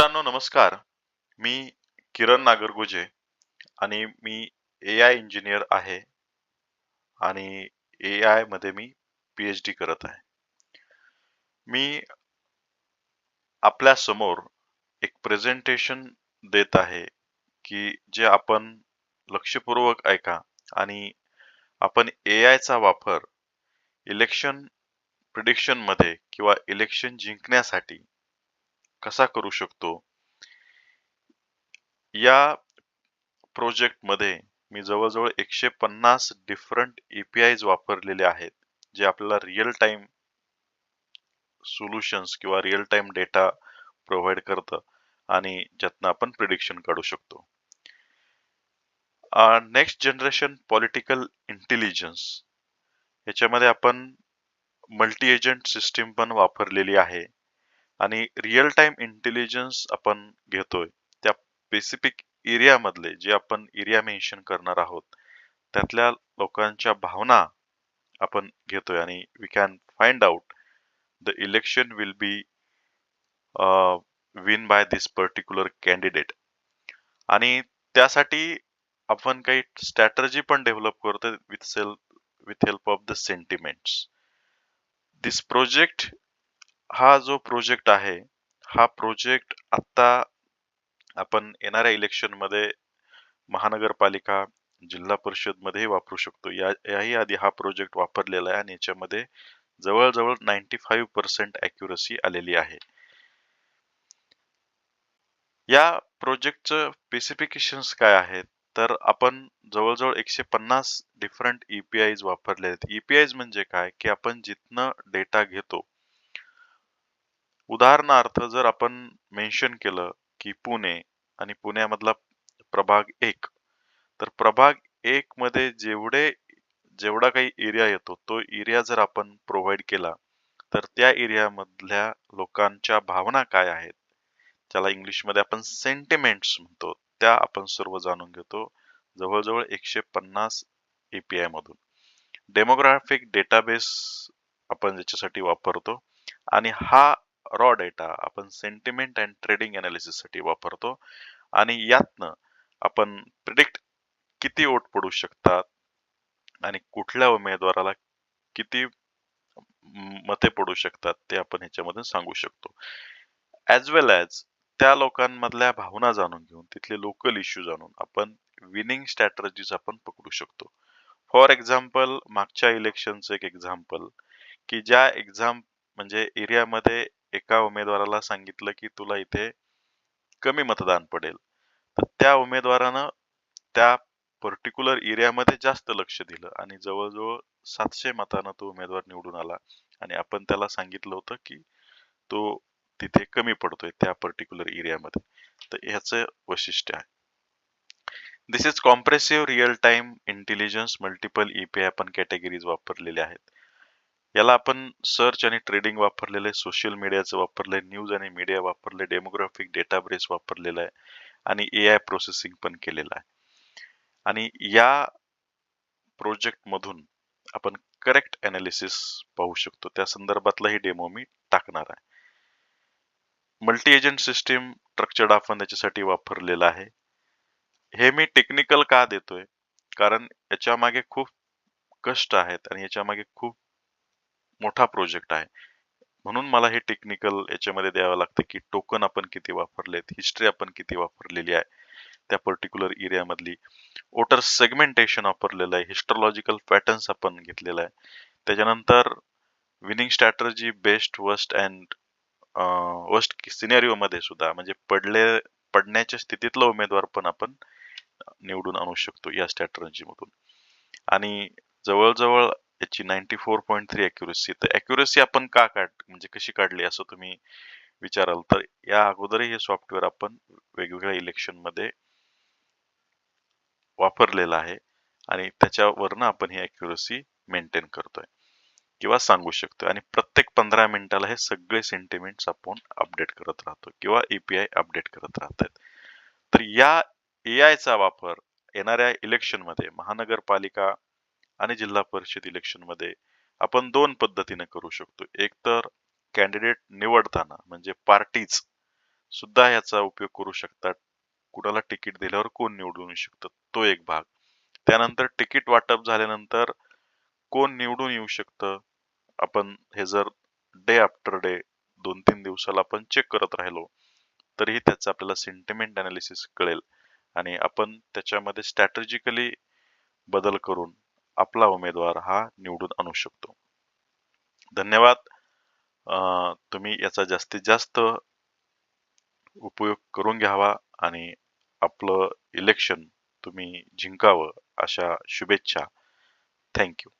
मित्रांनो नमस्कार. मी किरण नागरगोजे आणि मी ए-आय इंजिनियर आहे आणि ए-आय मध्ये मी पी-एच-डी करत आहे. मी आपल्या समोर एक प्रेझेंटेशन देत आहे, की जे आपण लक्षपूर्वक ऐका आणि आपण ए-आय चा वापर इलेक्शन प्रिडिक्शन मध्ये किंवा इलेक्शन जिंकण्यासाठी कसा करू शकतो, या प्रोजेक्टमध्ये मी जवळ-जवळ 150 डिफरंट ए-पी-आयज वापरलेले आहेत, जे आपल्याला रिअल टाईम सोल्युशन्स किंवा रिअल टाईम डेटा प्रोव्हाईड करतं आणि ज्यातनं आपण प्रिडिक्शन काढू शकतो. नेक्स्ट जनरेशन पॉलिटिकल इंटेलिजन्स याच्यामध्ये आपण मल्टी एजंट सिस्टीम पण वापरलेली आहे आणि रिअल टाइम इंटेलिजन्स आपण घेतोय त्या स्पेसिफिक एरिया मधले जे आपण एरिया मेन्शन करणार आहोत त्यातल्या लोकांच्या भावना आपण घेतोय आणि we can find out the election will be win by this particular candidate. आणि त्यासाठी आपण काही स्ट्रॅटर्जी पण डेव्हलप करतो with help of the sentiments. This project हा जो प्रोजेक्ट आहे हा प्रोजेक्ट आता आपण येणाऱ्या इलेक्शन मध्ये महानगरपालिका जिल्हा परिषद मध्ये वापरू शकतो. याही आधी हा प्रोजेक्ट वापरलेला आहे आणि याच्यामध्ये जवळजवळ 95% अॅक्युरसी आलेली आहे. या प्रोजेक्टचं स्पेसिफिकेशन्स काय आहेत, तर आपण जवळजवळ 150 डिफरंट EPIs वापरले आहेत. EPIs म्हणजे काय, की आपण जिथनं डेटा घेतो. उदाहरणार्थ जर आपण मेन्शन केलं की पुणे आणि पुण्यामधला प्रभाग 1, तर प्रभाग 1 मध्ये जेवढा काही एरिया येतो तो एरिया जर आपण प्रोव्हाइड केला, तर त्या एरिया मधल्या लोकांच्या भावना काय आहेत, ज्याला इंग्लिशमध्ये आपण सेंटिमेंट्स म्हणतो, त्या आपण सर्व जाणून घेतो जवळजवळ 150 API मधून. डेमोग्राफिक डेटाबेस आपण याच्यासाठी वापरतो आणि हा रॉ डेटा आपण सेंटिमेंट अँड ट्रेडिंग अनालिसिस साठी वापरतो आणि यातनं आपण प्रिडिक्ट किती वोट पडू शकतात आणि कुठल्या उमेदवाराला किती मते पडू शकतात ते आपण ह्याच्यामधून सांगू शकतो. ॲज वेल ॲज त्या लोकांमधल्या भावना जाणून घेऊन तिथले लोकल इश्यू जाणून आपण विनिंग स्ट्रॅटर्जीज आपण पकडू शकतो. फॉर एक्झाम्पल मागच्या इलेक्शनचं एक एक्झाम्पल, की ज्या म्हणजे एरियामध्ये एका उमेदवाराला सांगितलं की तुला इथे कमी मतदान पडेल, तर त्या उमेदवारानं त्या पर्टिक्युलर एरियामध्ये जास्त लक्ष दिलं आणि जवळजवळ 700 मतांना तो उमेदवार निवडून आला आणि आपण त्याला सांगितलं होतं की तो तिथे कमी पडतोय त्या पर्टिक्युलर एरियामध्ये. तर ह्याचं वैशिष्ट्य आहे. This is comprehensive real time intelligence multiple EPI आपण कॅटेगरीज वापरलेले आहेत. याला आपण सर्च आणि ट्रेडिंग वापरलेले, सोशल मीडियाचं वापरलंय, न्यूज आणि मीडिया वापरले, डेमोग्राफिक डेटाबेस वापरलेला आहे आणि AI प्रोसेसिंग पण केलेलं आहे. आणि या प्रोजेक्ट मधून आपण करेक्ट अनालिसिस पाहू शकतो. त्या संदर्भातलाही डेमो मी टाकणार आहे. मल्टी एजंट सिस्टीम स्ट्रक्चर्ड आपण त्याच्यासाठी वापरलेला आहे. हे मी टेक्निकल का देतोय, कारण याच्या मागे खूप कष्ट आहेत आणि याच्या मागे खूप मोठा प्रोजेक्ट आहे. म्हणून मला हे टेक्निकल याच्यामध्ये द्यावं लागतं की टोकन आपण किती वापरलेत, हिस्ट्री आपण किती वापरलेली आहे त्या पर्टिक्युलर एरिया मधली, वोटर सेगमेंटेशन वापरलेलं आहे, हिस्टोलॉजिकल पॅटर्न्स आपण घेतलेला आहे. त्याच्यानंतर winning strategy best worst and worst scenario मध्ये सुद्धा म्हणजे पडण्याच्या स्थितीतला उमेदवार पण आपण निवडून आणू शकतो या स्ट्रॅटर्जी मधून. आणि जवळजवळ याची 94.3 अॅक्युरसी. तर अॅक्युरसी आपण म्हणजे कशी काढली असं तुम्ही विचाराल, तर या अगोदरही हे सॉफ्टवेअर आपण वेगवेगळ्या इलेक्शन मध्ये वापरलेलं आहे आणि त्याच्यावरनं आपण ही अॅक्युरसी मेंटेन करतोय किंवा सांगू शकतो. आणि प्रत्येक 15 मिनिटाला हे सगळे सेंटिमेंट्स आपण अपडेट करत राहतो किंवा API अपडेट करत राहतात. तर या AI चा वापर येणाऱ्या इलेक्शन मध्ये महानगरपालिका आणि जिल्हा परिषद इलेक्शन मध्ये आपण 2 पद्धतीने करू शकतो. एक तर कॅन्डिडेट निवडताना म्हणजे पार्टीज सुद्धा याचा उपयोग करू शकतात. कुणाला तिकीट दिल्यावर कोण निवडून येऊ शकतं, तो एक भाग. त्यानंतर तिकीट वाटप झाल्यानंतर कोण निवडून येऊ शकतं, आपण हे जर डे आफ्टर डे 2-3 दिवसाला आपण चेक करत राहिलो, तरीही त्याचं आपल्याला सेंटिमेंट अनालिसिस कळेल आणि आपण त्याच्यामध्ये स्ट्रॅटेजिकली बदल करून आपला उमेदवार हा निवडून आणू शकतो. धन्यवाद. तुम्ही याचा जास्तीत जास्त उपयोग करून घ्यावा आणि आपलं इलेक्शन तुम्ही जिंकावं अशा शुभेच्छा. Thank you.